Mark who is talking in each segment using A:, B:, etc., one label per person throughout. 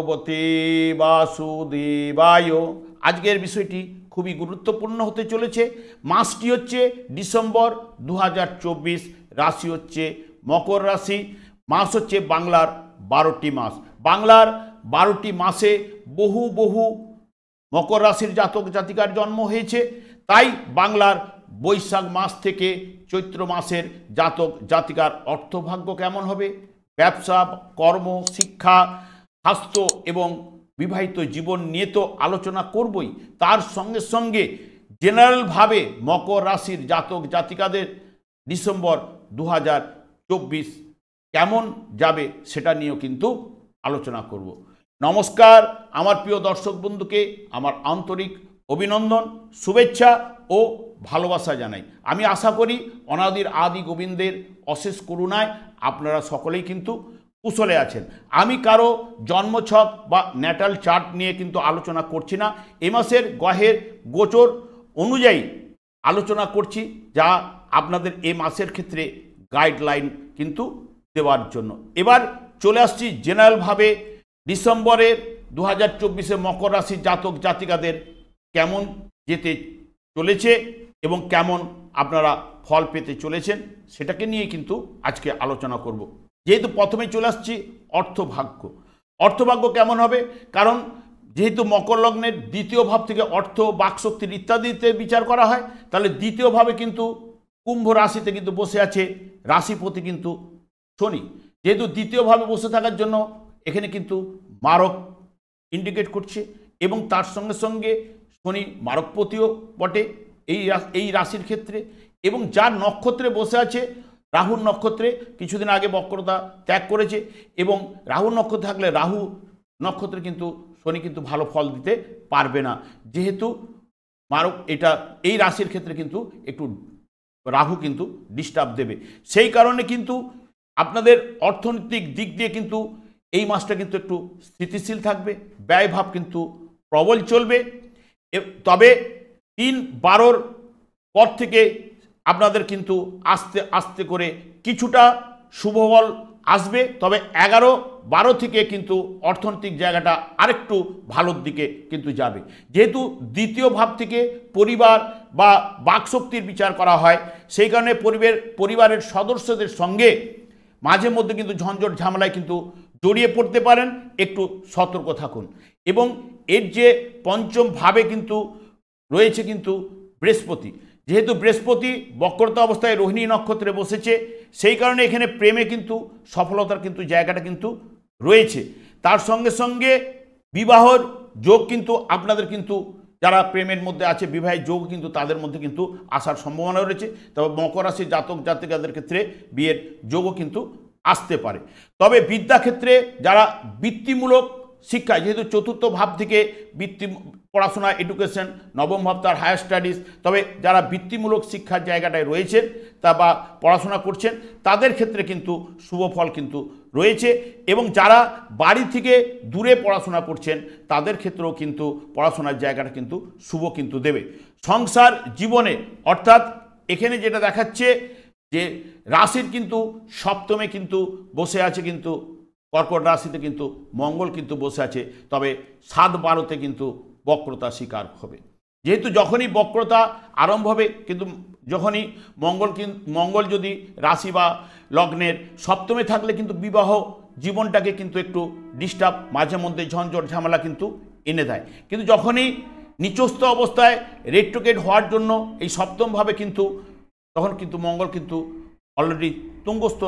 A: ভগবতে বাসুদেবায়। আজকের বিষয়টি খুবই গুরুত্বপূর্ণ হতে চলেছে। মাসটি হচ্ছে ডিসেম্বর 2024, রাশি হচ্ছে মকর রাশি, মাস হচ্ছে বাংলার 12টি মাস। বাংলার 12টি মাসে বহু বহু মকর রাশির জাতক জাতিকার জন্ম হয়েছে। তাই বাংলার বৈশাখ মাস থেকে চৈত্র মাসের জাতক জাতিকার অর্থভাগ্য কেমন হবে, ব্যবসা, কর্ম, শিক্ষা, স্বাস্থ্য এবং বিবাহিত জীবন নিয়ে তো আলোচনা করবই। তার সঙ্গে সঙ্গে জেনারেলভাবে মকর রাশির জাতক জাতিকাদের ডিসেম্বর 2024 কেমন যাবে সেটা নিয়েও কিন্তু আলোচনা করব। নমস্কার, আমার প্রিয় দর্শক বন্ধুকে আমার আন্তরিক অভিনন্দন, শুভেচ্ছা ও ভালোবাসা জানাই। আমি আশা করি অনাদির আদি গোবিন্দের অশেষ করুণায় আপনারা সকলেই কিন্তু কুশলে আছেন। আমি কারো জন্মছক বা ন্যাটাল চার্ট নিয়ে কিন্তু আলোচনা করছি না। এ মাসের গ্রহের গোচর অনুযায়ী আলোচনা করছি, যা আপনাদের এ মাসের ক্ষেত্রে গাইডলাইন কিন্তু দেওয়ার জন্য। এবার চলে আসছি জেনারেলভাবে ডিসেম্বরের 2024-এ মকর রাশির জাতক জাতিকাদের কেমন যেতে চলেছে এবং কেমন আপনারা ফল পেতে চলেছেন সেটাকে নিয়ে কিন্তু আজকে আলোচনা করব। যেহেতু প্রথমে চলে আসছি অর্থভাগ্য। অর্থভাগ্য কেমন হবে, কারণ যেহেতু মকর লগ্নের দ্বিতীয় ভাব থেকে অর্থ, বাকশক্তির ইত্যাদিতে বিচার করা হয়, তাহলে দ্বিতীয় ভাবে কিন্তু কুম্ভ রাশিতে কিন্তু বসে আছে রাশিপতি কিন্তু শনি। যেহেতু দ্বিতীয় ভাবে বসে থাকার জন্য এখানে কিন্তু মারক ইন্ডিকেট করছে এবং তার সঙ্গে সঙ্গে শনি মারকপতিও বটে এই রাশির ক্ষেত্রে। এবং যার নক্ষত্রে বসে আছে রাহুর নক্ষত্রে, কিছুদিন আগে বক্রতা ত্যাগ করেছে, এবং রাহু নক্ষত্রে থাকলে রাহু নক্ষত্রে কিন্তু শনি কিন্তু ভালো ফল দিতে পারবে না, যেহেতু মারক এটা এই রাশির ক্ষেত্রে কিন্তু একটু রাহু কিন্তু ডিস্টার্ব দেবে। সেই কারণে কিন্তু আপনাদের অর্থনৈতিক দিক দিয়ে কিন্তু এই মাসটা কিন্তু একটু স্থিতিশীল থাকবে, ব্যয়ভাব কিন্তু প্রবল চলবে। তবে 3-12 পর থেকে আপনাদের কিন্তু আস্তে আস্তে করে কিছুটা শুভফল আসবে। তবে 11-12 থেকে কিন্তু অর্থনৈতিক জায়গাটা আরেকটু ভালোর দিকে কিন্তু যাবে। যেহেতু দ্বিতীয় ভাব থেকে পরিবার বা বাকশক্তির বিচার করা হয়, সেই কারণে পরিবারের সদস্যদের সঙ্গে মাঝে মধ্যে কিন্তু ঝঞ্ঝট ঝামেলায় কিন্তু জড়িয়ে পড়তে পারেন, একটু সতর্ক থাকুন। এবং এর যে পঞ্চম ভাবে কিন্তু রয়েছে কিন্তু বৃহস্পতি, যেহেতু বৃহস্পতি বক্রতা অবস্থায় রোহিণী নক্ষত্রে বসেছে, সেই কারণে এখানে প্রেমে কিন্তু সফলতার কিন্তু জায়গাটা কিন্তু রয়েছে। তার সঙ্গে সঙ্গে বিবাহর যোগ কিন্তু আপনাদের কিন্তু যারা প্রেমের মধ্যে আছে, বিবাহের যোগ কিন্তু তাদের মধ্যে কিন্তু আসার সম্ভাবনা রয়েছে। তবে মকর রাশির জাতক জাতিকাদের ক্ষেত্রে বিয়ের যোগও কিন্তু আসতে পারে। তবে বিদ্যাক্ষেত্রে যারা বৃত্তিমূলক শিক্ষায়, যেহেতু চতুর্থ ভাব থেকে বৃত্তি পড়াশোনা, এডুকেশন, নবম ভাব তার হায়ার স্টাডিজ, তবে যারা বৃত্তিমূলক শিক্ষার জায়গাটায় রয়েছেন তা বা পড়াশোনা করছেন তাদের ক্ষেত্রে কিন্তু শুভ ফল কিন্তু রয়েছে। এবং যারা বাড়ি থেকে দূরে পড়াশোনা করছেন তাদের ক্ষেত্রেও কিন্তু পড়াশোনার জায়গাটা কিন্তু শুভ কিন্তু দেবে। সংসার জীবনে, অর্থাৎ এখানে যেটা দেখাচ্ছে যে রাশির কিন্তু সপ্তমে কিন্তু বসে আছে কিন্তু কর্কট রাশিতে কিন্তু মঙ্গল কিন্তু বসে আছে, তবে 7-12-তে কিন্তু বক্রতা শিকার হবে। যেহেতু যখনই বক্রতা আরম্ভ হবে কিন্তু যখনই মঙ্গল যদি রাশি বা লগ্নের সপ্তমে থাকলে কিন্তু বিবাহ জীবনটাকে কিন্তু একটু ডিস্টার্ব, মাঝে মধ্যে ঝঞ্ঝট ঝামেলা কিন্তু এনে দেয়। কিন্তু যখনই নিচস্থ অবস্থায় রেট্রোগেট হওয়ার জন্য এই সপ্তমভাবে কিন্তু তখন কিন্তু মঙ্গল কিন্তু অলরেডি তুঙ্গস্থ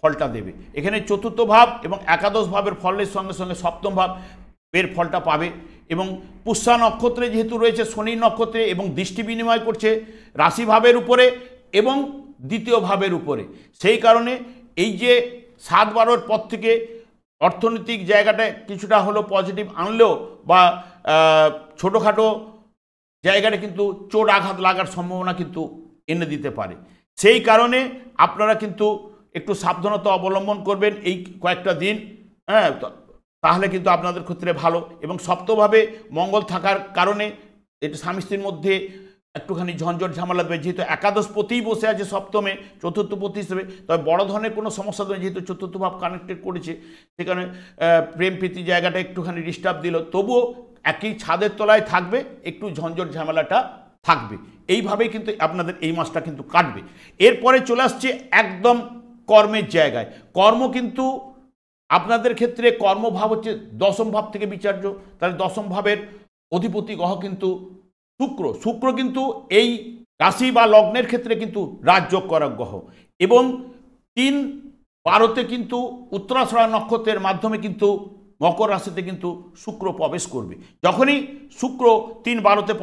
A: ফলটা দেবে। এখানে চতুর্থ ভাব এবং একাদশ ভাবের ফলের সঙ্গে সঙ্গে সপ্তম ভাব এর ফলটা পাবে। এবং পুষ্যা নক্ষত্রে যেহেতু রয়েছে শনি নক্ষত্রে এবং দৃষ্টি বিনিময় করছে রাশিভাবের উপরে এবং দ্বিতীয় ভাবের উপরে, সেই কারণে এই যে 7-12-র পর থেকে অর্থনৈতিক জায়গাটা কিছুটা হলো পজিটিভ আনলেও বা ছোটোখাটো জায়গাটা কিন্তু চোট আঘাত লাগার সম্ভাবনা কিন্তু এনে দিতে পারে। সেই কারণে আপনারা কিন্তু একটু সাবধানতা অবলম্বন করবেন এই কয়েকটা দিন, হ্যাঁ, তাহলে কিন্তু আপনাদের ক্ষেত্রে ভালো। এবং সপ্তমভাবে মঙ্গল থাকার কারণে এটা স্বামী স্ত্রীর মধ্যে একটুখানি ঝঞ্ঝট ঝামেলা দেবে, যেহেতু একাদশপতিই বসে আছে সপ্তমে চতুর্থপতি হিসেবে। তবে বড় ধরনের কোনো সমস্যা দেবে, যেহেতু চতুর্থ ভাব কানেক্টেড করেছে, সেখানে প্রেম প্রীতি জায়গাটা একটুখানি ডিস্টার্ব দিল, তবুও একই ছাদের তলায় থাকবে, একটু ঝঞ্ঝট ঝামেলাটা থাকবে। এইভাবেই কিন্তু আপনাদের এই মাসটা কিন্তু কাটবে। এরপরে চলে আসছে একদম কর্মের জায়গায়। কর্ম কিন্তু আপনাদের ক্ষেত্রে কর্মভাব হচ্ছে দশম ভাব থেকে বিচার্য, তাহলে দশম ভাবের অধিপতি গ্রহ কিন্তু শুক্র কিন্তু এই রাশি বা লগ্নের ক্ষেত্রে কিন্তু রাজযোগ করা গ্রহ, এবং 3/12 কিন্তু উত্তরাষাঢ়া নক্ষত্রের মাধ্যমে কিন্তু মকর রাশিতে কিন্তু শুক্র প্রবেশ করবে। যখনই শুক্র 3/12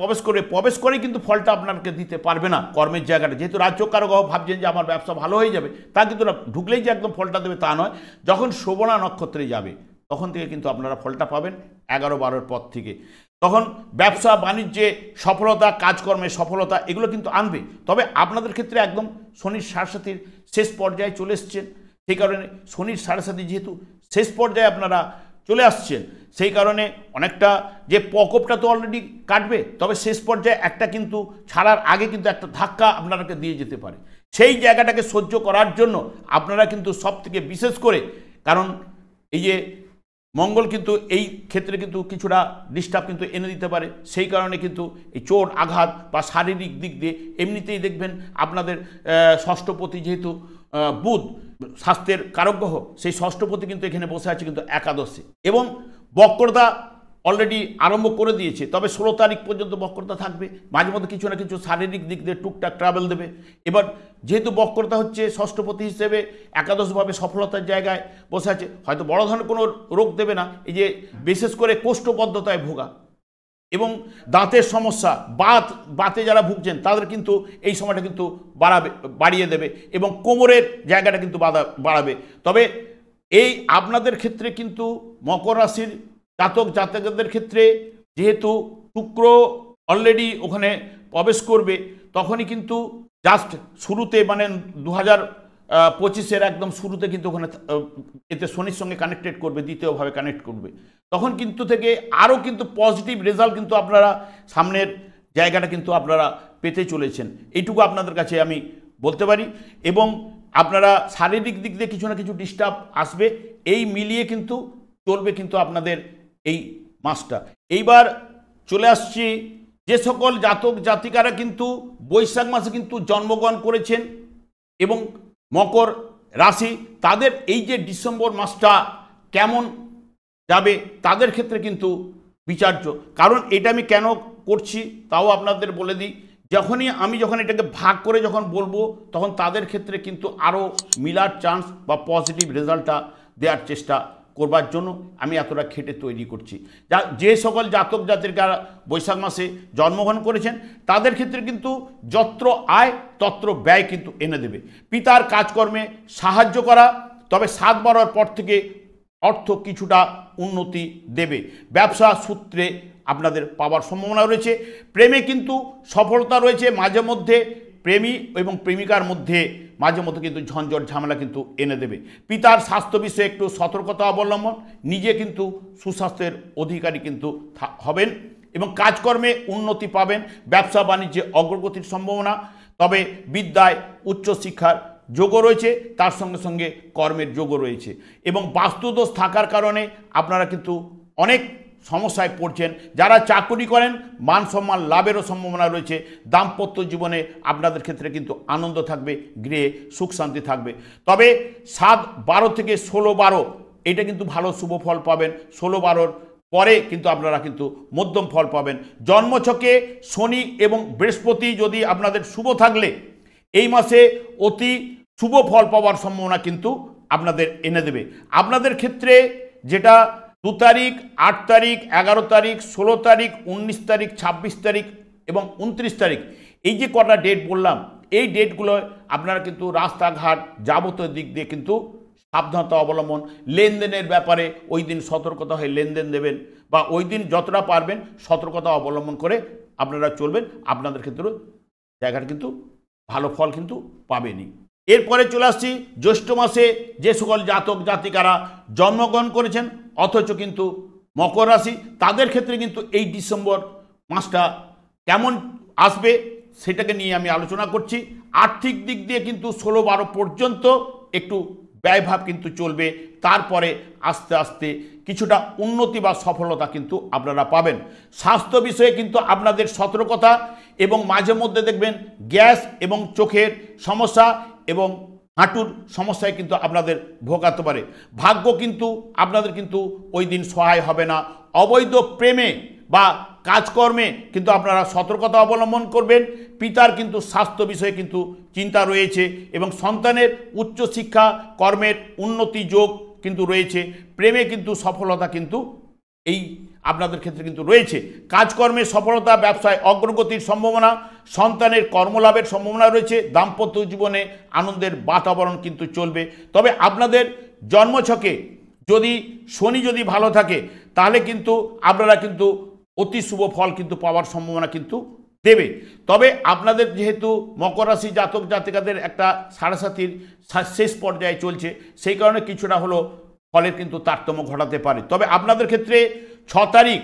A: প্রবেশ করেই কিন্তু ফলটা আপনাকে দিতে পারবে না কর্মের জায়গাটা, যেহেতু রাজযোগ কারক গ্রহ। ভাবছেন যে আমার ব্যবসা ভালো হয়ে যাবে, তা কিন্তু না, ঢুকলেই যে একদম ফলটা দেবে তা নয়। যখন শ্রবণা নক্ষত্রে যাবে তখন থেকে কিন্তু আপনারা ফলটা পাবেন 11-12 পর থেকে। তখন ব্যবসা বাণিজ্যে সফলতা, কাজকর্মে সফলতা, এগুলো কিন্তু আনবে। তবে আপনাদের ক্ষেত্রে একদম শনির সাড়েসাতির শেষ পর্যায়ে চলে এসছেন, সেই কারণে শনির সাড়েসাতি যেহেতু শেষ পর্যায়ে আপনারা চলে আসছেন, সেই কারণে অনেকটা যে প্রকোপটা তো অলরেডি কাটবে, তবে শেষ পর্যায়ে একটা কিন্তু ছাড়ার আগে কিন্তু একটা ধাক্কা আপনারাকে দিয়ে যেতে পারে। সেই জায়গাটাকে সহ্য করার জন্য আপনারা কিন্তু সব থেকে বিশেষ করে, কারণ এই যে মঙ্গল কিন্তু এই ক্ষেত্রে কিন্তু কিছুটা ডিস্টার্ব কিন্তু এনে দিতে পারে, সেই কারণে কিন্তু এই চোট আঘাত বা শারীরিক দিক দিয়ে এমনিতেই দেখবেন আপনাদের ষষ্ঠপতি যেহেতু বুধ স্বাস্থ্যের কারক গ্রহ, সেই ষষ্ঠপতি কিন্তু এখানে বসে আছে কিন্তু একাদশে, এবং বক্রতা অলরেডি আরম্ভ করে দিয়েছে। তবে 16 তারিখ পর্যন্ত বক্রতা থাকবে, মাঝে মধ্যে কিছু না কিছু শারীরিক দিক দিয়ে টুকটাক ট্রাভেল দেবে। এবার যেহেতু বক্রতা হচ্ছে ষষ্ঠপতি হিসেবে একাদশভাবে সফলতার জায়গায় বসে আছে, হয়তো বড় ধরনের কোনো রোগ দেবে না, এই যে বিশেষ করে কোষ্ঠবদ্ধতায় ভোগা এবং দাঁতের সমস্যা, বাতে যারা ভুগছেন তাদের কিন্তু এই সময়টা কিন্তু বাড়িয়ে দেবে, এবং কোমরের জায়গাটা কিন্তু বাড়াবে। তবে এই আপনাদের ক্ষেত্রে কিন্তু মকর রাশির জাতকদের ক্ষেত্রে যেহেতু শুক্র অলরেডি ওখানে প্রবেশ করবে, তখনই কিন্তু জাস্ট শুরুতে মানে 2025-এর একদম শুরুতে কিন্তু ওখানে এতে শনির সঙ্গে কানেক্টেড করবে, দ্বিতীয়ভাবে কানেক্ট করবে। তখন কিন্তু থেকে আরও কিন্তু পজিটিভ রেজাল্ট কিন্তু আপনারা সামনের জায়গাটা কিন্তু আপনারা পেতে চলেছেন, এইটুকু আপনাদের কাছে আমি বলতে পারি। এবং আপনারা শারীরিক দিক দিয়ে কিছু না কিছু ডিস্টার্ব আসবে, এই মিলিয়ে কিন্তু চলবে কিন্তু আপনাদের এই মাসটা। এইবার চলে আসছি যে সকল জাতক জাতিকারা কিন্তু বৈশাখ মাসে কিন্তু জন্মগ্রহণ করেছেন এবং মকর রাশি, তাদের এই যে ডিসেম্বর মাসটা কেমন যাবে তাদের ক্ষেত্রে কিন্তু বিচার্য। কারণ এটা আমি কেন করছি তাও আপনাদের বলে দিই, যখন এটাকে ভাগ করে যখন বলবো, তখন তাদের ক্ষেত্রে কিন্তু আরও মিলার চান্স বা পজিটিভ রেজাল্টটা দেওয়ার চেষ্টা করবার জন্য আমি এতটা খেটে তৈরি করছি। যে সকল জাতক জাতিকারা বৈশাখ মাসে জন্মগ্রহণ করেছেন তাদের ক্ষেত্রে কিন্তু যত্র আয় তত্র ব্যয় কিন্তু এনে দেবে। পিতার কাজকর্মে সাহায্য করা, তবে 7-12 পর থেকে অর্থ কিছুটা উন্নতি দেবে। ব্যবসা সূত্রে আপনাদের পাওয়ার সম্ভাবনা রয়েছে। প্রেমে কিন্তু সফলতা রয়েছে, মাঝে মধ্যে প্রেমী এবং প্রেমিকার মধ্যে মাঝে মধ্যে কিন্তু ঝঞ্ঝট ঝামেলা কিন্তু এনে দেবে। পিতার স্বাস্থ্য বিষয়ে একটু সতর্কতা অবলম্বন, নিজে কিন্তু সুস্বাস্থ্যের অধিকারী কিন্তু হবেন এবং কাজকর্মে উন্নতি পাবেন। ব্যবসা বাণিজ্যে অগ্রগতির সম্ভাবনা, তবে বিদ্যায় উচ্চশিক্ষার যোগও রয়েছে, তার সঙ্গে সঙ্গে কর্মের যোগও রয়েছে। এবং বাস্তুদোষ থাকার কারণে আপনারা কিন্তু অনেক সমস্যায় পড়ছেন। যারা চাকরি করেন মান সম্মান লাভেরও সম্ভাবনা রয়েছে। দাম্পত্য জীবনে আপনাদের ক্ষেত্রে কিন্তু আনন্দ থাকবে, গৃহে সুখ শান্তি থাকবে। তবে 7-12 থেকে 16-12 এটা কিন্তু ভালো শুভ ফল পাবেন। 16-12 পরে কিন্তু আপনারা কিন্তু মধ্যম ফল পাবেন। জন্মছকে শনি এবং বৃহস্পতি যদি আপনাদের শুভ থাকলে এই মাসে অতি শুভ ফল পাওয়ার সম্ভাবনা কিন্তু আপনাদের এনে দেবে। আপনাদের ক্ষেত্রে যেটা 2 তারিখ, 8 তারিখ, 11 তারিখ, 16 তারিখ, 19 তারিখ, 26 তারিখ এবং 29 তারিখ, এই যে কটা ডেট বললাম, এই ডেটগুলো আপনারা কিন্তু রাস্তাঘাট যাবতীয় দিক দিয়ে কিন্তু সাবধানতা অবলম্বন, লেনদেনের ব্যাপারে ওই দিন সতর্কতা হয়ে লেনদেন দেবেন, বা ওই দিন যতটা পারবেন সতর্কতা অবলম্বন করে আপনারা চলবেন। আপনাদের ক্ষেত্রে জায়গাটা কিন্তু ভালো ফল কিন্তু পাবেনই। এরপরে চলে আসছি জ্যৈষ্ঠ মাসে যে সকল জাতক জাতিকারা জন্মগ্রহণ করেছেন অথচ কিন্তু মকর রাশি, তাদের ক্ষেত্রে কিন্তু এই ডিসেম্বর মাসটা কেমন আসবে, সেটাকে নিয়ে আমি আলোচনা করছি। আর্থিক দিক দিয়ে কিন্তু 16-12 পর্যন্ত একটু ব্যয়ভাব কিন্তু চলবে, তারপরে আস্তে আস্তে কিছুটা উন্নতি বা সফলতা কিন্তু আপনারা পাবেন। স্বাস্থ্য বিষয়ে কিন্তু আপনাদের সতর্কতা এবং মাঝে মধ্যে দেখবেন গ্যাস এবং চোখের সমস্যা এবং হাঁটুর সমস্যায় কিন্তু আপনাদের ভোগাতে পারে। ভাগ্য কিন্তু আপনাদের কিন্তু ওই দিন সহায় হবে না। অবৈধ প্রেমে বা কাজকর্মে কিন্তু আপনারা সতর্কতা অবলম্বন করবেন। পিতার কিন্তু স্বাস্থ্য বিষয়ে কিন্তু চিন্তা রয়েছে এবং সন্তানের উচ্চশিক্ষা কর্মের উন্নতি যোগ কিন্তু রয়েছে। প্রেমে কিন্তু সফলতা কিন্তু এই আপনাদের ক্ষেত্রে কিন্তু রয়েছে। কাজকর্মে সফলতা, ব্যবসায় অগ্রগতির সম্ভাবনা, সন্তানের কর্মলাভের সম্ভাবনা রয়েছে। দাম্পত্য জীবনে আনন্দের বাতাবরণ কিন্তু চলবে। তবে আপনাদের জন্মছকে যদি শনি যদি ভালো থাকে তাহলে কিন্তু আপনারা কিন্তু অতি শুভ ফল কিন্তু পাওয়ার সম্ভাবনা কিন্তু দেবে। তবে আপনাদের যেহেতু মকর রাশি জাতক জাতিকাদের একটা সাড়ে শেষ পর্যায়ে চলছে, সেই কারণে কিছুটা হলো ফলের কিন্তু তারতম্য ঘটাতে পারে। তবে আপনাদের ক্ষেত্রে 6 তারিখ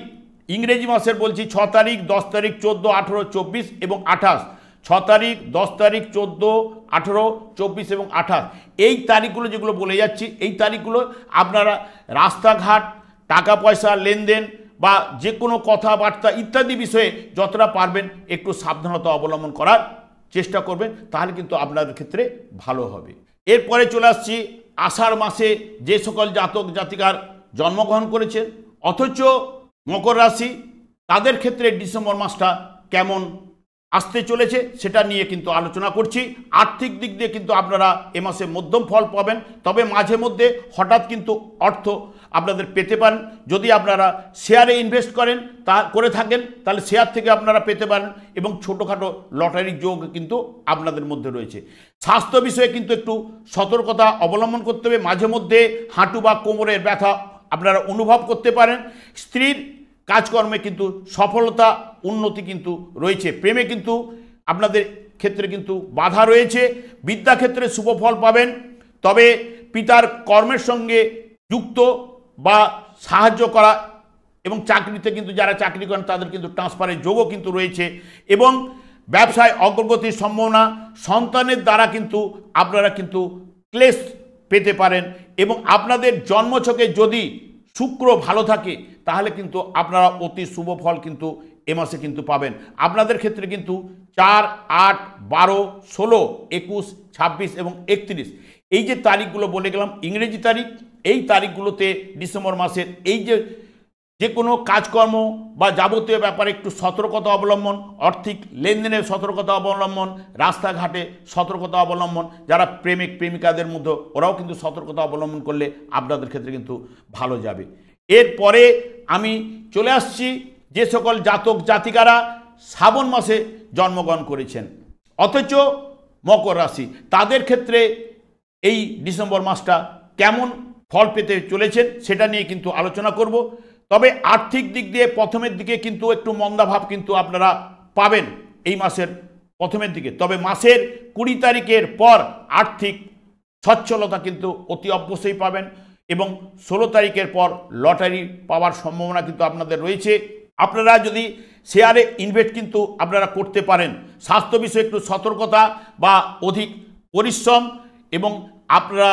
A: ইংরেজি মাসের বলছি, 6 তারিখ, 10 তারিখ, 14, 18, 24 এবং 28, 6 তারিখ, 10 তারিখ, 14, 18, 24 এবং 28 এই তারিখগুলো যেগুলো বলে যাচ্ছি, এই তারিখগুলো আপনারা রাস্তাঘাট, টাকা পয়সা লেনদেন বা যে কোনো কথাবার্তা ইত্যাদি বিষয়ে যতটা পারবেন একটু সাবধানতা অবলম্বন করার চেষ্টা করবেন, তাহলে কিন্তু আপনাদের ক্ষেত্রে ভালো হবে। এরপরে চলে আসছি আষাঢ় মাসে যে সকল জাতক জাতিকার জন্মগ্রহণ করেছেন অথচ মকর রাশি, তাদের ক্ষেত্রে ডিসেম্বর মাসটা কেমন আসতে চলেছে সেটা নিয়ে কিন্তু আলোচনা করছি। আর্থিক দিক দিয়ে কিন্তু আপনারা এ মাসে মধ্যম ফল পাবেন, তবে মাঝে মধ্যে হঠাৎ কিন্তু অর্থ আপনাদের পেতে পারেন। যদি আপনারা শেয়ারে ইনভেস্ট করে থাকেন তাহলে শেয়ার থেকে আপনারা পেতে পারেন এবং ছোটোখাটো লটারির যোগ কিন্তু আপনাদের মধ্যে রয়েছে। স্বাস্থ্য বিষয়ে কিন্তু একটু সতর্কতা অবলম্বন করতে হবে। মাঝে মধ্যে হাঁটু বা কোমরের ব্যথা আপনারা অনুভব করতে পারেন। স্ত্রীর কাজকর্মে কিন্তু সফলতা উন্নতি কিন্তু রয়েছে। প্রেমে কিন্তু আপনাদের ক্ষেত্রে কিন্তু বাধা রয়েছে। বিদ্যাক্ষেত্রে শুভ ফল পাবেন, তবে পিতার কর্মের সঙ্গে যুক্ত বা সাহায্য করা এবং চাকরিতে কিন্তু যারা চাকরি করেন তাদের কিন্তু ট্রান্সফারের যোগও কিন্তু রয়েছে এবং ব্যবসায় অগ্রগতির সম্ভাবনা। সন্তানের দ্বারা কিন্তু আপনারা কিন্তু ক্লেশ পেতে পারেন এবং আপনাদের জন্মছকে যদি শুক্র ভালো থাকে তাহলে কিন্তু আপনারা অতি শুভ ফল কিন্তু এ মাসে কিন্তু পাবেন। আপনাদের ক্ষেত্রে কিন্তু 4, 8, 12, 16, 21, 26 এবং 31 এই যে তারিখগুলো বলে গেলাম ইংরেজি তারিখ, এই তারিখগুলোতে ডিসেম্বর মাসের এই যে কোনো কাজকর্ম বা যাবতীয় ব্যাপারে একটু সতর্কতা অবলম্বন, আর্থিক লেনদেনের সতর্কতা অবলম্বন, রাস্তাঘাটে সতর্কতা অবলম্বন, যারা প্রেমিক প্রেমিকাদের মধ্যে ওরাও কিন্তু সতর্কতা অবলম্বন করলে আপনাদের ক্ষেত্রে কিন্তু ভালো যাবে। এরপরে আমি চলে আসছি যে সকল জাতক জাতিকারা শ্রাবণ মাসে জন্মগ্রহণ করেছেন অথচ মকর রাশি, তাদের ক্ষেত্রে এই ডিসেম্বর মাসটা কেমন ফল পেতে চলেছেন সেটা নিয়ে কিন্তু আলোচনা করব। তবে আর্থিক দিক দিয়ে প্রথমের দিকে কিন্তু একটু মন্দাভাব কিন্তু আপনারা পাবেন এই মাসের প্রথমের দিকে, তবে মাসের 20 তারিখের পর আর্থিক সচ্ছলতা কিন্তু অতি অবশ্যই পাবেন এবং 16 তারিখের পর লটারি পাওয়ার সম্ভাবনা কিন্তু আপনাদের রয়েছে। আপনারা যদি শেয়ারে ইনভেস্ট কিন্তু আপনারা করতে পারেন। স্বাস্থ্য বিষয়ে একটু সতর্কতা বা অধিক পরিশ্রম এবং আপনারা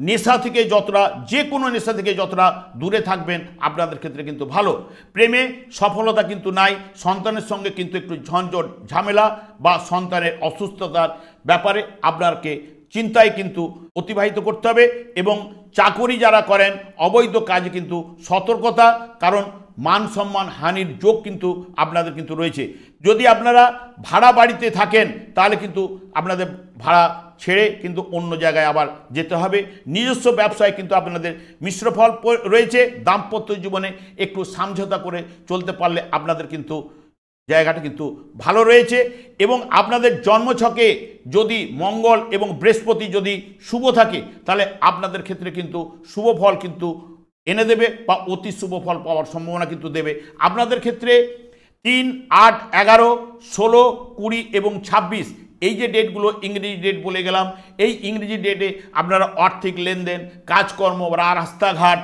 A: নেশা থেকে যতটা, যে কোনো নেশা থেকে যতটা দূরে থাকবেন আপনাদের ক্ষেত্রে কিন্তু ভালো। প্রেমে সফলতা কিন্তু নাই। সন্তানের সঙ্গে কিন্তু একটু ঝঞ্ঝট ঝামেলা বা সন্তানের অসুস্থতার ব্যাপারে আপনাকে চিন্তায় কিন্তু অতিবাহিত করতে হবে এবং চাকরি যারা করেন অবৈধ কাজে কিন্তু সতর্কতা, কারণ মান সম্মান হানির যোগ কিন্তু আপনাদের কিন্তু রয়েছে। যদি আপনারা ভাড়া বাড়িতে থাকেন তাহলে কিন্তু আপনাদের ভাড়া ছেড়ে কিন্তু অন্য জায়গায় আবার যেতে হবে। নিজস্ব ব্যবসায় কিন্তু আপনাদের মিশ্র ফল রয়েছে। দাম্পত্য জীবনে একটু সমঝোতা করে চলতে পারলে আপনাদের কিন্তু জায়গাটা কিন্তু ভালো রয়েছে এবং আপনাদের জন্মছকে যদি মঙ্গল এবং বৃহস্পতি যদি শুভ থাকে তাহলে আপনাদের ক্ষেত্রে কিন্তু শুভ ফল কিন্তু এনে দেবে বা অতি শুভ ফল পাওয়ার সম্ভাবনা কিন্তু দেবে। আপনাদের ক্ষেত্রে 3, 8, 11, 16, 20 এবং 26 এই যে ডেটগুলো ইংরেজি ডেট বলে গেলাম, এই ইংরেজি ডেটে আপনারা আর্থিক লেনদেন, কাজকর্ম, রাস্তাঘাট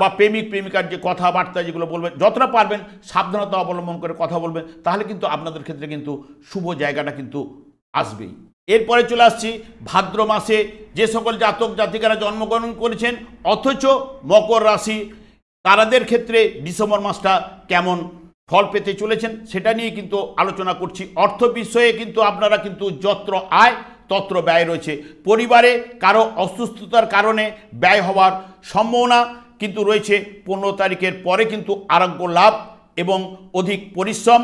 A: বা প্রেমিক প্রেমিকার যে কথাবার্তা যেগুলো বলবেন, যতটা পারবেন সাবধানতা অবলম্বন করে কথা বলবেন, তাহলে কিন্তু আপনাদের ক্ষেত্রে কিন্তু শুভ জায়গাটা কিন্তু আসবেই। এরপরে চলে আসছি ভাদ্র মাসে যে সকল জাতক জাতিকারা জন্মগ্রহণ করেছেন অথচ মকর রাশি, তাদের ক্ষেত্রে ডিসেম্বর মাসটা কেমন ফল পেতে চলেছেন সেটা নিয়ে কিন্তু আলোচনা করছি। অর্থ বিষয়ে কিন্তু আপনারা কিন্তু যত্র আয় তত্র ব্যয় রয়েছে। পরিবারে কারো অসুস্থতার কারণে ব্যয় হওয়ার সম্ভাবনা কিন্তু রয়েছে। 15 তারিখের পরে কিন্তু আরোগ্য লাভ এবং অধিক পরিশ্রম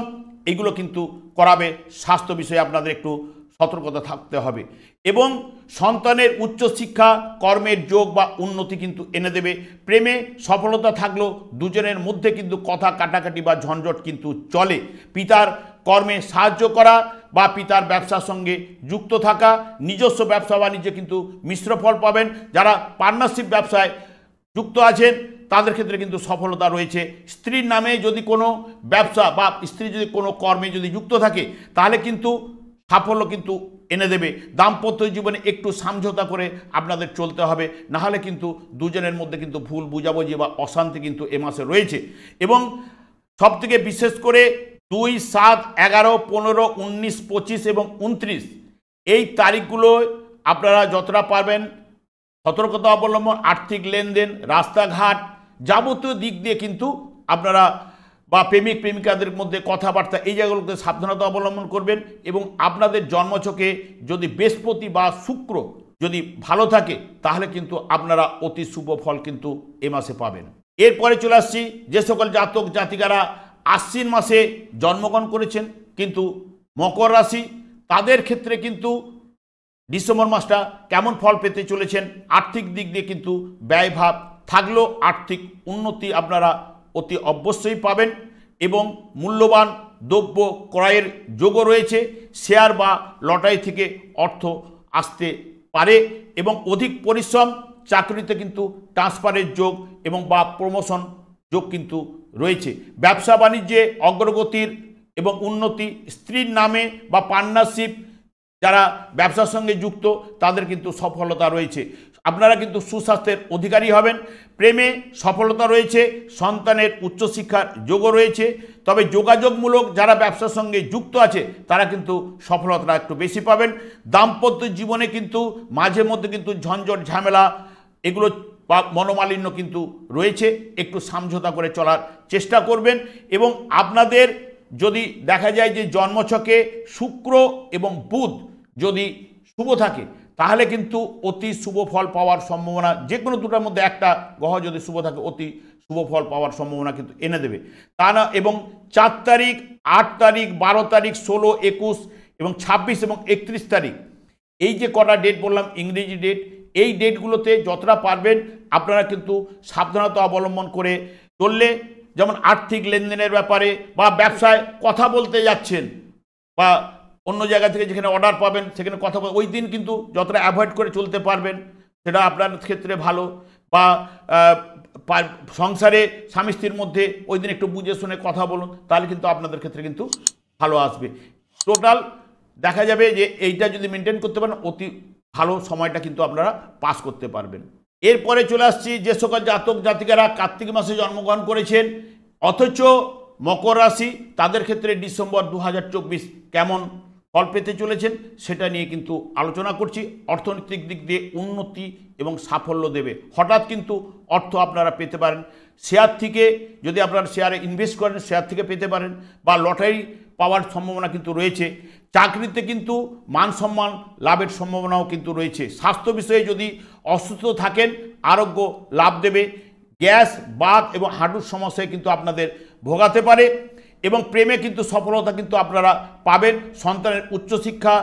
A: এগুলো কিন্তু করাবে। স্বাস্থ্য বিষয়ে আপনাদের একটু সতর্কতা থাকতে হবে এবং সন্তানের উচ্চশিক্ষা কর্মের যোগ বা উন্নতি কিন্তু এনে দেবে। প্রেমে সফলতা থাকলেও দুজনের মধ্যে কিন্তু কথা কাটাকাটি বা ঝঞ্ঝট কিন্তু চলে। পিতার কর্মে সাহায্য করা বা পিতার ব্যবসার সঙ্গে যুক্ত থাকা, নিজস্ব ব্যবসা বাণিজ্যে কিন্তু মিশ্র ফল পাবেন। যারা পার্টনারশিপ ব্যবসায় যুক্ত আছেন তাদের ক্ষেত্রে কিন্তু সফলতা রয়েছে। স্ত্রীর নামে যদি কোনো ব্যবসা বা স্ত্রী যদি কোনো কর্মে যদি যুক্ত থাকে তাহলে কিন্তু সাফল্য কিন্তু এনে দেবে। দাম্পত্য জীবনে একটু সমঝোতা করে আপনাদের চলতে হবে, নাহলে কিন্তু দুজনের মধ্যে কিন্তু ভুল বুঝাবুঝি বা অশান্তি কিন্তু এ মাসে রয়েছে। এবং সবথেকে বিশেষ করে 2, 7, 11, 15, 19, 25 এবং 29 এই তারিখগুলো আপনারা যতটা পারবেন সতর্কতা অবলম্বন, আর্থিক লেনদেন, রাস্তাঘাট যাবতীয় দিক দিয়ে কিন্তু আপনারা বা প্রেমিক প্রেমিকাদের মধ্যে কথাবার্তা এই জায়গাগুলোতে সাবধানতা অবলম্বন করবেন। এবং আপনাদের জন্মছকে যদি বৃহস্পতি বা শুক্র যদি ভালো থাকে তাহলে কিন্তু আপনারা অতি শুভ ফল কিন্তু এ মাসে পাবেন। এরপরে চলে আসছি যে সকল জাতক জাতিকারা আশ্বিন মাসে জন্মগ্রহণ করেছেন কিন্তু মকর রাশি, তাদের ক্ষেত্রে কিন্তু ডিসেম্বর মাসটা কেমন ফল পেতে চলেছেন। আর্থিক দিক দিয়ে কিন্তু ব্যয়ভাব থাকলেও আর্থিক উন্নতি আপনারা অতি অবশ্যই পাবেন এবং মূল্যবান দ্রব্য ক্রয়ের যোগও রয়েছে। শেয়ার বা লটারি থেকে অর্থ আসতে পারে এবং অধিক পরিশ্রম, চাকরিতে কিন্তু ট্রান্সফারের যোগ এবং বা প্রমোশন যোগ কিন্তু রয়েছে। ব্যবসা বাণিজ্যে অগ্রগতির এবং উন্নতি, স্ত্রীর নামে বা পার্টনারশিপ যারা ব্যবসার সঙ্গে যুক্ত তাদের কিন্তু সফলতা রয়েছে। আপনারা কিন্তু সুস্বাস্থ্যের অধিকারী হবেন। প্রেমে সফলতা রয়েছে, সন্তানের উচ্চশিক্ষার যোগও রয়েছে। তবে যোগাযোগমূলক যারা ব্যবসার সঙ্গে যুক্ত আছে তারা কিন্তু সফলতা একটু বেশি পাবেন। দাম্পত্য জীবনে কিন্তু মাঝে মধ্যে কিন্তু ঝঞ্ঝট ঝামেলা এগুলো বা মনোমালিন্য কিন্তু রয়েছে, একটু সমঝোতা করে চলার চেষ্টা করবেন। এবং আপনাদের যদি দেখা যায় যে জন্মছকে শুক্র এবং বুধ যদি শুভ থাকে তাহলে কিন্তু অতি শুভ ফল পাওয়ার সম্ভাবনা, যে কোনো দুটোর মধ্যে একটা গ্রহ যদি শুভ থাকে অতি শুভ ফল পাওয়ার সম্ভাবনা কিন্তু এনে দেবে তা না। এবং 4 তারিখ, 8 তারিখ, 12 তারিখ, 16, 21 এবং 26 এবং 31 তারিখ এই যে কটা ডেট বললাম ইংরেজি ডেট, এই ডেটগুলোতে যতটা পারবেন আপনারা কিন্তু সাবধানতা অবলম্বন করে চললে, যেমন আর্থিক লেনদেনের ব্যাপারে বা ব্যবসায় কথা বলতে যাচ্ছেন বা অন্য জায়গা থেকে যেখানে অর্ডার পাবেন সেখানে কথা ওই দিন কিন্তু যতটা অ্যাভয়েড করে চলতে পারবেন সেটা আপনার ক্ষেত্রে ভালো। বা সংসারে স্বামী স্ত্রীর মধ্যে ওই দিন একটু বুঝে শুনে কথা বলুন, তাহলে কিন্তু আপনাদের ক্ষেত্রে কিন্তু ভালো আসবে। টোটাল দেখা যাবে যে এইটা যদি মেনটেন করতে পারেন অতি ভালো সময়টা কিন্তু আপনারা পাস করতে পারবেন। এরপরে চলে আসছি যে সকল জাতক জাতিকারা কার্তিক মাসে জন্মগ্রহণ করেছেন অথচ মকর রাশি, তাদের ক্ষেত্রে ডিসেম্বর 2024 কেমন ফল পেতে চলেছেন সেটা নিয়ে কিন্তু আলোচনা করছি। অর্থনৈতিক দিক দিয়ে উন্নতি এবং সাফল্য দেবে। হঠাৎ কিন্তু অর্থ আপনারা পেতে পারেন। শেয়ার থেকে যদি আপনারা শেয়ারে ইনভেস্ট করেন শেয়ার থেকে পেতে পারেন বা লটারি পাওয়ার সম্ভাবনা কিন্তু রয়েছে। চাকরিতে কিন্তু মান সম্মান লাভের সম্ভাবনাও কিন্তু রয়েছে। স্বাস্থ্য বিষয়ে যদি অসুস্থ থাকেন আরোগ্য লাভ দেবে। গ্যাস, বাত এবং হাঁটুর সমস্যায় কিন্তু আপনাদের ভোগাতে পারে এবং প্রেমে কিন্তু সফলতা কিন্তু আপনারা পাবেন। সন্তানের উচ্চশিক্ষা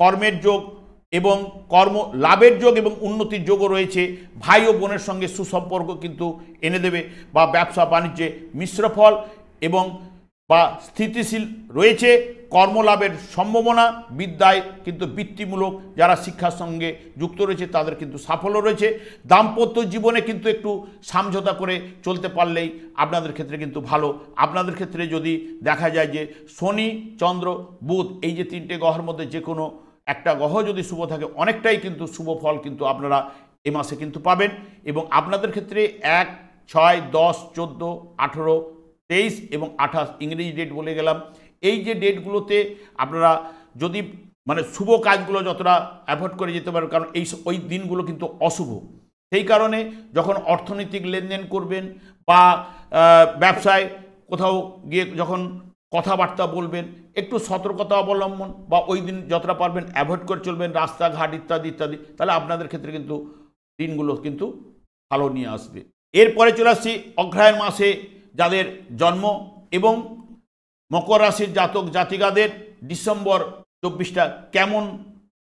A: কর্মের যোগ এবং কর্ম লাভের যোগ এবং উন্নতির যোগও রয়েছে। ভাই ও বোনের সঙ্গে সুসম্পর্ক কিন্তু এনে দেবে বা ব্যবসা বাণিজ্যে মিশ্র ফল এবং বা স্থিতিশীল রয়েছে। কর্মলাভের সম্ভাবনা, বিদ্যায় কিন্তু বৃত্তিমূলক যারা শিক্ষার সঙ্গে যুক্ত রয়েছে তাদের কিন্তু সাফল্য রয়েছে। দাম্পত্য জীবনে কিন্তু একটু সমঝোতা করে চলতে পারলেই আপনাদের ক্ষেত্রে কিন্তু ভালো। আপনাদের ক্ষেত্রে যদি দেখা যায় যে শনি, চন্দ্র, বুধ এই যে 3টে গ্রহের মধ্যে যে কোনো একটা গ্রহ যদি শুভ থাকে অনেকটাই কিন্তু শুভ ফল কিন্তু আপনারা এ মাসে কিন্তু পাবেন। এবং আপনাদের ক্ষেত্রে 1, 6, 10, 14, 18, 23 এবং 28 ইংরেজি ডেট বলে গেলাম। এই যে ডেটগুলোতে আপনারা যদি মানে শুভ কাজগুলো যতটা অ্যাভয়েড করে যেতে পারেন, কারণ ওই দিনগুলো কিন্তু অশুভ। সেই কারণে যখন অর্থনৈতিক লেনদেন করবেন বা ব্যবসায় কোথাও গিয়ে যখন কথাবার্তা বলবেন, একটু সতর্কতা অবলম্বন বা ওই দিন যতটা পারবেন অ্যাভয়েড করে চলবেন, রাস্তাঘাট ইত্যাদি ইত্যাদি, তাহলে আপনাদের ক্ষেত্রে কিন্তু দিনগুলো কিন্তু ভালো নিয়ে আসবে। এরপরে চলে আসছি অগ্রহায়ণ মাসে যাদের জন্ম এবং মকর রাশির জাতক জাতিকাদের ডিসেম্বর 24টা কেমন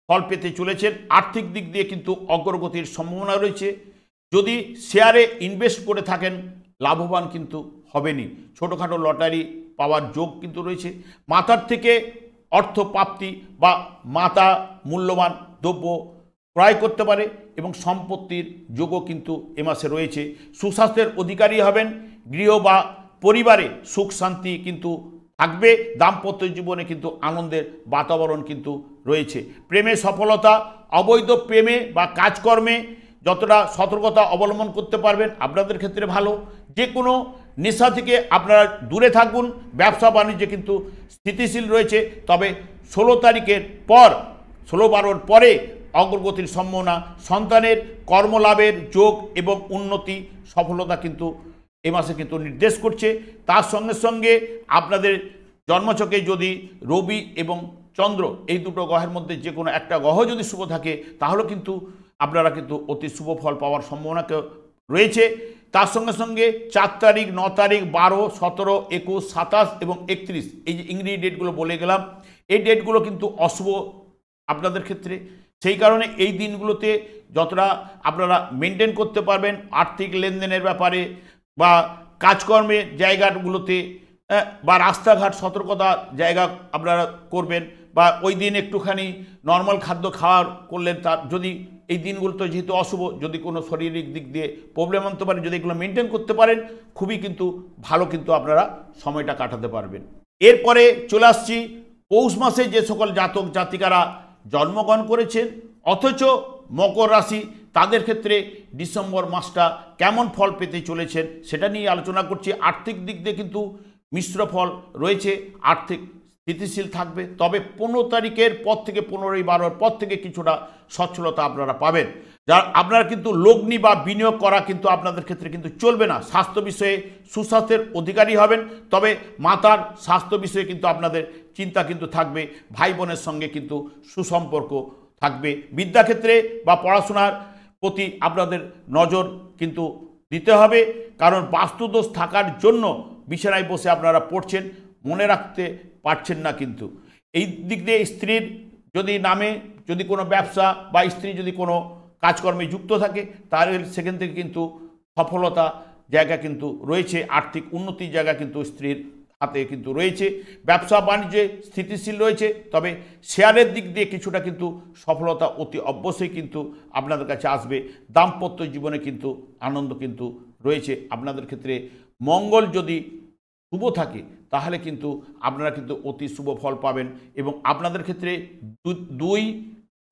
A: ফল পেতে চলেছেন। আর্থিক দিক দিয়ে কিন্তু অগ্রগতির সম্ভাবনা রয়েছে। যদি শেয়ারে ইনভেস্ট করে থাকেন লাভবান কিন্তু হবেনই, ছোটোখাটো লটারি পাওয়ার যোগ কিন্তু রয়েছে। মাতার থেকে অর্থ প্রাপ্তি বা মাতা মূল্যবান দ্রব্য ক্রয় করতে পারে এবং সম্পত্তির যোগও কিন্তু এ মাসে রয়েছে। সুস্বাস্থ্যের অধিকারী হবেন, গৃহ বা পরিবারে সুখ শান্তি কিন্তু থাকবে। দাম্পত্য জীবনে কিন্তু আনন্দের বাতাবরণ কিন্তু রয়েছে। প্রেমে সফলতা, অবৈধ প্রেমে বা কাজকর্মে যতটা সতর্কতা অবলম্বন করতে পারবেন আপনাদের ক্ষেত্রে ভালো। যে কোনো নেশা থেকে আপনারা দূরে থাকুন। ব্যবসা বাণিজ্যে কিন্তু স্থিতিশীল রয়েছে, তবে 16 তারিখের পর 16-12 পরে অগ্রগতির সম্ভাবনা, সন্তানের কর্মলাভের যোগ এবং উন্নতি সফলতা কিন্তু এ মাসে কিন্তু নির্দেশ করছে। তার সঙ্গে সঙ্গে আপনাদের জন্মছকে যদি রবি এবং চন্দ্র এই দুটো গ্রহের মধ্যে যে কোনো একটা গ্রহ যদি শুভ থাকে তাহলে কিন্তু আপনারা কিন্তু অতি শুভ ফল পাওয়ার সম্ভাবনা রয়েছে। তার সঙ্গে সঙ্গে 4 তারিখ, 9 তারিখ, 12, 17, 21, 27 এবং 31 এই যে ইংরেজি ডেটগুলো বলে গেলাম, এই ডেটগুলো কিন্তু অশুভ আপনাদের ক্ষেত্রে। সেই কারণে এই দিনগুলোতে যতটা আপনারা মেনটেন করতে পারবেন আর্থিক লেনদেনের ব্যাপারে বা কাজকর্মের জায়গাগুলোতে বা রাস্তাঘাট সতর্কতা জায়গা আপনারা করবেন, বা ওই দিন একটুখানি নর্মাল খাদ্য খাওয়ার করলেন। তার যদি এই দিনগুলো তো যেহেতু অশুভ, যদি কোনো শারীরিক দিক দিয়ে প্রবলেম আনতে পারেন, যদি এগুলো মেনটেন করতে পারেন খুবই কিন্তু ভালো কিন্তু আপনারা সময়টা কাটাতে পারবেন। এরপরে চলে আসছি পৌষ মাসে যে সকল জাতক জাতিকারা জন্মগ্রহণ করেছেন অথচ মকর রাশি, তাদের ক্ষেত্রে ডিসেম্বর মাসটা কেমন ফল পেতে চলেছেন সেটা নিয়ে আলোচনা করছি। আর্থিক দিক দিয়ে কিন্তু মিশ্র ফল রয়েছে, আর্থিক স্থিতিশীল থাকবে, তবে 15 তারিখের পর থেকে 15-12 পর থেকে কিছুটা সচ্ছলতা আপনারা পাবেন। যার আপনারা কিন্তু লগ্নি বা বিনিয়োগ করা কিন্তু আপনাদের ক্ষেত্রে কিন্তু চলবে না। স্বাস্থ্য বিষয়ে সুস্বাস্থ্যের অধিকারী হবেন, তবে মাতার স্বাস্থ্য বিষয়ে কিন্তু আপনাদের চিন্তা কিন্তু থাকবে। ভাই বোনের সঙ্গে কিন্তু সুসম্পর্ক থাকবে। বিদ্যাক্ষেত্রে বা পড়াশোনার প্রতি আপনাদের নজর কিন্তু দিতে হবে, কারণ বাস্তুদোষ থাকার জন্য বিছানায় বসে আপনারা পড়ছেন, মনে রাখতে পারছেন না। কিন্তু এই দিক দিয়ে স্ত্রীর যদি নামে যদি কোনো ব্যবসা বা স্ত্রী যদি কোনো কাজকর্মে যুক্ত থাকে তাহলে সেখান থেকে কিন্তু সফলতা জায়গা কিন্তু রয়েছে, আর্থিক উন্নতির জায়গা কিন্তু স্ত্রীর হাতে কিন্তু রয়েছে। ব্যবসা বাণিজ্যে স্থিতিশীল রয়েছে, তবে শেয়ারের দিক দিয়ে কিছুটা কিন্তু সফলতা অতি অবশ্যই কিন্তু আপনাদের কাছে আসবে। দাম্পত্য জীবনে কিন্তু আনন্দ কিন্তু রয়েছে। আপনাদের ক্ষেত্রে মঙ্গল যদি শুভ থাকে তাহলে কিন্তু আপনারা কিন্তু অতি শুভ ফল পাবেন, এবং আপনাদের ক্ষেত্রে 2,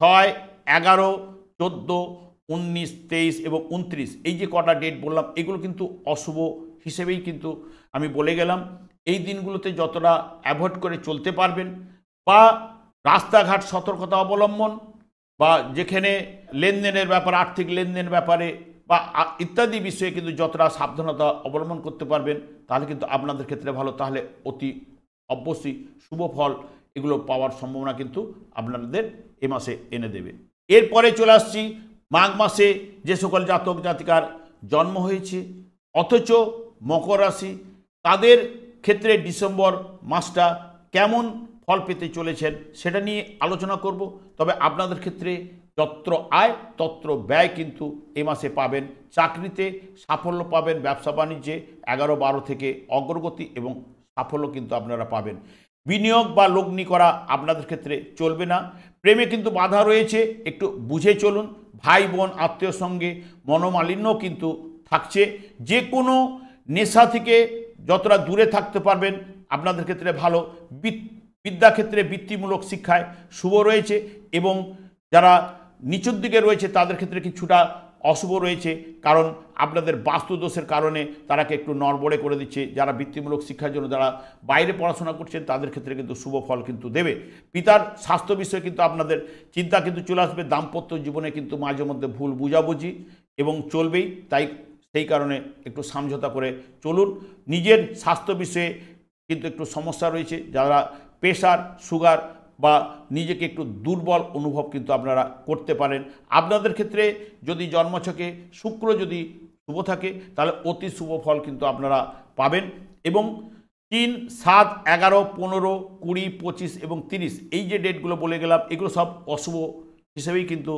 A: 6, 11, 14, 19, 23 এবং 29 এই যে কটা ডেট বললাম এগুলো কিন্তু অশুভ হিসেবেই কিন্তু আমি বলে গেলাম। এই দিনগুলোতে যতটা অ্যাভয়েড করে চলতে পারবেন বা রাস্তাঘাট সতর্কতা অবলম্বন বা যেখানে লেনদেনের ব্যাপার, আর্থিক লেনদেন ব্যাপারে বা ইত্যাদি বিষয়ে কিন্তু যতটা সাবধানতা অবলম্বন করতে পারবেন তাহলে কিন্তু আপনাদের ক্ষেত্রে ভালো, তাহলে অতি অবশ্যই শুভ ফল এগুলো পাওয়ার সম্ভাবনা কিন্তু আপনাদের এ মাসে এনে দেবে। এরপরে চলে আসছি মাঘ মাসে যে সকল জাতক জাতিকার জন্ম হয়েছে অথচ মকর রাশি, তাদের ক্ষেত্রে ডিসেম্বর মাসটা কেমন ফল পেতে চলেছেন সেটা নিয়ে আলোচনা করব। তবে আপনাদের ক্ষেত্রে যত্র আয় তত্র ব্যয় কিন্তু এ মাসে পাবেন। চাকরিতে সাফল্য পাবেন, ব্যবসা বাণিজ্যে 11-12 থেকে অগ্রগতি এবং সাফল্য কিন্তু আপনারা পাবেন। বিনিয়োগ বা লগ্নি করা আপনাদের ক্ষেত্রে চলবে না। প্রেমে কিন্তু বাধা রয়েছে, একটু বুঝে চলুন। ভাই বোন আত্মীয়র সঙ্গে মনোমালিন্য কিন্তু থাকছে। যে কোনো নেশা থেকে যতটা দূরে থাকতে পারবেন আপনাদের ক্ষেত্রে ভালো। বিদ্যাক্ষেত্রে বৃত্তিমূলক শিক্ষায় শুভ রয়েছে, এবং যারা নিচুর দিকে রয়েছে তাদের ক্ষেত্রে কিছুটা অশুভ রয়েছে, কারণ আপনাদের বাস্তুদোষের কারণে তারাকে একটু নড়বড়ে করে দিচ্ছে। যারা বৃত্তিমূলক শিক্ষার জন্য যারা বাইরে পড়াশোনা করছেন তাদের ক্ষেত্রে কিন্তু শুভ ফল কিন্তু দেবে। পিতার স্বাস্থ্য বিষয়ে কিন্তু আপনাদের চিন্তা কিন্তু চলে আসবে। দাম্পত্য জীবনে কিন্তু মাঝে মধ্যে ভুল বুঝাবুঝি এবং চলবেই, তাই সেই কারণে একটু সমঝোতা করে চলুন। নিজের স্বাস্থ্য বিষয়ে কিন্তু একটু সমস্যা রয়েছে, যারা প্রেশার, সুগার বা নিজেকে একটু দুর্বল অনুভব কিন্তু আপনারা করতে পারেন। আপনাদের ক্ষেত্রে যদি জন্মছকে শুক্র যদি শুভ থাকে তাহলে অতি শুভ ফল কিন্তু আপনারা পাবেন। এবং 3, 7, 11, 15, 20, 25 এবং 30 এই যে ডেটগুলো বলে গেলাম, এগুলো সব অশুভ হিসেবেই কিন্তু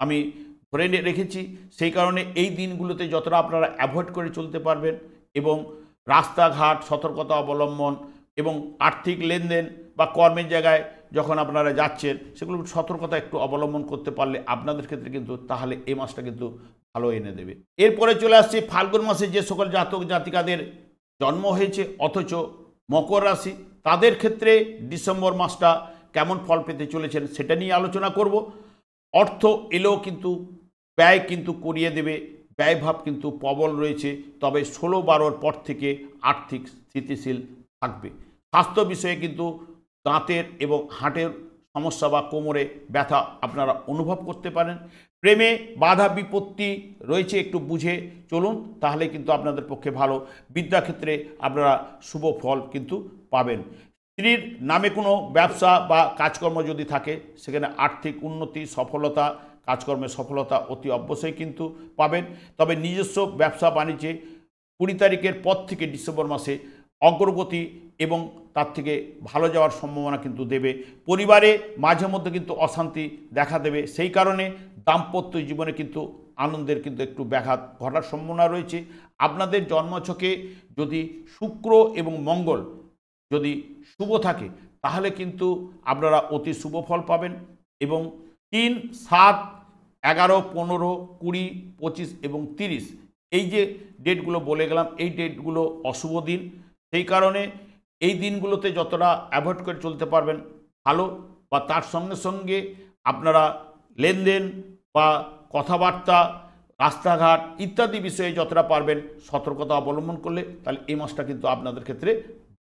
A: আমি ধরে রেখেছি। সেই কারণে এই দিনগুলোতে যতটা আপনারা অ্যাভয়েড করে চলতে পারবেন এবং রাস্তাঘাট সতর্কতা অবলম্বন এবং আর্থিক লেনদেন বা কর্মের জায়গায় যখন আপনারা যাচ্ছেন সেগুলো সতর্কতা একটু অবলম্বন করতে পারলে আপনাদের ক্ষেত্রে কিন্তু তাহলে এই মাসটা কিন্তু ভালো এনে দেবে। এরপরে চলে আসছে ফাল্গুন মাসে যে সকল জাতক জাতিকাদের জন্ম হয়েছে অথচ মকর রাশি, তাদের ক্ষেত্রে ডিসেম্বর মাসটা কেমন ফল পেতে চলেছেন সেটা নিয়ে আলোচনা করব। অর্থ এলেও কিন্তু ব্যয় কিন্তু করিয়ে দেবে, ব্যয়ভাব কিন্তু প্রবল রয়েছে, তবে 16-12 পর থেকে আর্থিক স্থিতিশীল থাকবে। স্বাস্থ্য বিষয়ে কিন্তু দাঁতের এবং হাঁটের সমস্যা বা কোমরে ব্যথা আপনারা অনুভব করতে পারেন। প্রেমে বাধা বিপত্তি রয়েছে, একটু বুঝে চলুন তাহলে কিন্তু আপনাদের পক্ষে ভালো। বিদ্যাক্ষেত্রে আপনারা শুভ ফল কিন্তু পাবেন। স্ত্রীর নামে কোনো ব্যবসা বা কাজকর্ম যদি থাকে সেখানে আর্থিক উন্নতি, সফলতা, কাজকর্মে সফলতা অতি অবশ্যই কিন্তু পাবেন। তবে নিজস্ব ব্যবসা বাণিজ্যে 20 তারিখের পর থেকে ডিসেম্বর মাসে অগ্রগতি এবং তার থেকে ভালো যাওয়ার সম্ভাবনা কিন্তু দেবে। পরিবারে মাঝে মধ্যে কিন্তু অশান্তি দেখা দেবে, সেই কারণে দাম্পত্য জীবনে কিন্তু আনন্দের কিন্তু একটু ব্যাঘাত ঘটার সম্ভাবনা রয়েছে। আপনাদের জন্মছকে যদি শুক্র এবং মঙ্গল যদি শুভ থাকে তাহলে কিন্তু আপনারা অতি শুভ ফল পাবেন। এবং 3, 7, 11, 15, 20, 25 এবং 30 এই যে ডেটগুলো বলে গেলাম এই ডেটগুলো অশুভ দিন, সেই কারণে এই দিনগুলোতে যতটা অ্যাভয়েড করে চলতে পারবেন ভালো। বা তার সঙ্গে সঙ্গে আপনারা লেনদেন বা কথাবার্তা, রাস্তাঘাট ইত্যাদি বিষয়ে যতটা পারবেন সতর্কতা অবলম্বন করলে তাহলে এই মাসটা কিন্তু আপনাদের ক্ষেত্রে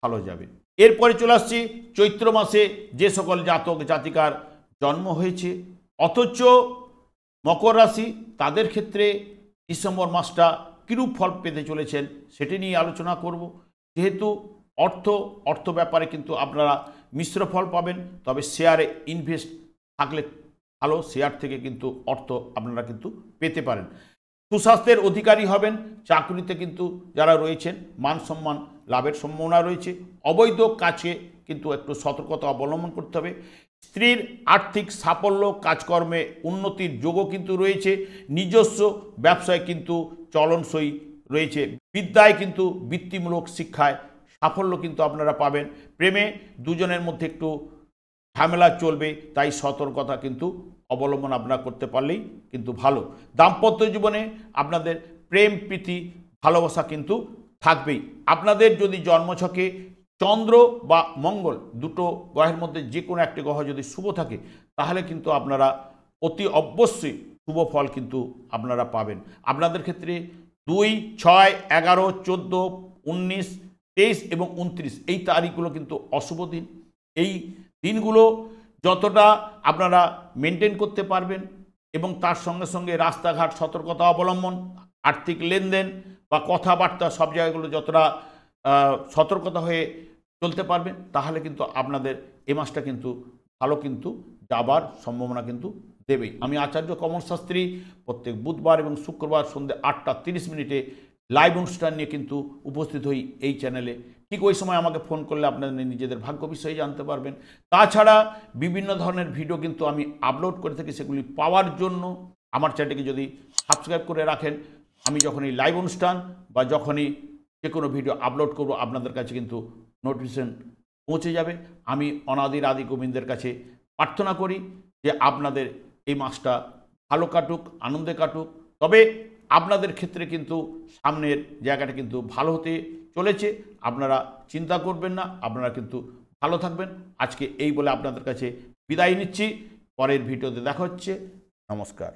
A: ভালো যাবে। এরপরে চলে আসছি চৈত্র মাসে যে সকল জাতক জাতিকার জন্ম হয়েছে অথচ মকর রাশি, তাদের ক্ষেত্রে ডিসেম্বর মাসটা কিরূপ ফল পেতে চলেছেন সেটি নিয়ে আলোচনা করব। যেহেতু অর্থ ব্যাপারে কিন্তু আপনারা মিশ্র ফল পাবেন, তবে শেয়ারে ইনভেস্ট থাকলে ভালো, শেয়ার থেকে কিন্তু অর্থ আপনারা কিন্তু পেতে পারেন। সুস্বাস্থ্যের অধিকারী হবেন, চাকরিতে কিন্তু যারা রয়েছেন মান সম্মান লাভের সম্ভাবনা রয়েছে। অবৈধ কাজে কিন্তু একটু সতর্কতা অবলম্বন করতে হবে। স্ত্রীর আর্থিক সাফল্য, কাজকর্মে উন্নতির যোগও কিন্তু রয়েছে। নিজস্ব ব্যবসায় কিন্তু চলনসই রয়েছে। বিদ্যায় কিন্তু বৃত্তিমূলক শিক্ষায় সাফল্য কিন্তু আপনারা পাবেন। প্রেমে দুজনের মধ্যে একটু ঝামেলা চলবে, তাই সতর্কতা কিন্তু অবলম্বন আপনারা করতে পারলেই কিন্তু ভালো। দাম্পত্য জীবনে আপনাদের প্রেম প্রীতি ভালোবাসা কিন্তু থাকবেই। আপনাদের যদি জন্মছকে চন্দ্র বা মঙ্গল দুটো গ্রহের মধ্যে যে কোনো একটি গ্রহ যদি শুভ থাকে তাহলে কিন্তু আপনারা অতি অবশ্যই শুভ ফল কিন্তু আপনারা পাবেন। আপনাদের ক্ষেত্রে 2, 6, 11, 14, 19, 23 এবং 29 এই তারিখগুলো কিন্তু অশুভ দিন। এই দিনগুলো যতটা আপনারা মেনটেন করতে পারবেন এবং তার সঙ্গে সঙ্গে রাস্তাঘাট সতর্কতা অবলম্বন, আর্থিক লেনদেন বা কথাবার্তা সব জায়গাগুলো যতটা সতর্কতা হয়ে চলতে পারবেন তাহলে কিন্তু আপনাদের এ মাসটা কিন্তু ভালো কিন্তু যাবার সম্ভাবনা কিন্তু দেবেই। আমি আচার্য কমল শাস্ত্রী প্রত্যেক বুধবার এবং শুক্রবার সন্ধ্যে 8:30 লাইভ অনুষ্ঠান নিয়ে কিন্তু উপস্থিত হই এই চ্যানেলে। ঠিক ওই সময় আমাকে ফোন করলে আপনাদের নিজেদের ভাগ্য বিষয়ে জানতে পারবেন। তাছাড়া বিভিন্ন ধরনের ভিডিও কিন্তু আমি আপলোড করে থাকি, সেগুলি পাওয়ার জন্য আমার চ্যানেলটিকে যদি সাবস্ক্রাইব করে রাখেন, আমি যখনই লাইভ অনুষ্ঠান বা যখনই যে কোনো ভিডিও আপলোড করব আপনাদের কাছে কিন্তু নোটিফিকেশন পৌঁছে যাবে। আমি অনাদির আদি গোবিন্দের কাছে প্রার্থনা করি যে আপনাদের এই মাসটা ভালো কাটুক, আনন্দে কাটুক। তবে আপনাদের ক্ষেত্রে কিন্তু সামনের জায়গাটা কিন্তু ভালো হতে চলেছে, আপনারা চিন্তা করবেন না, আপনারা কিন্তু ভালো থাকবেন। আজকে এই বলে আপনাদের কাছে বিদায় নিচ্ছি, পরের ভিডিওতে দেখা হচ্ছে। নমস্কার।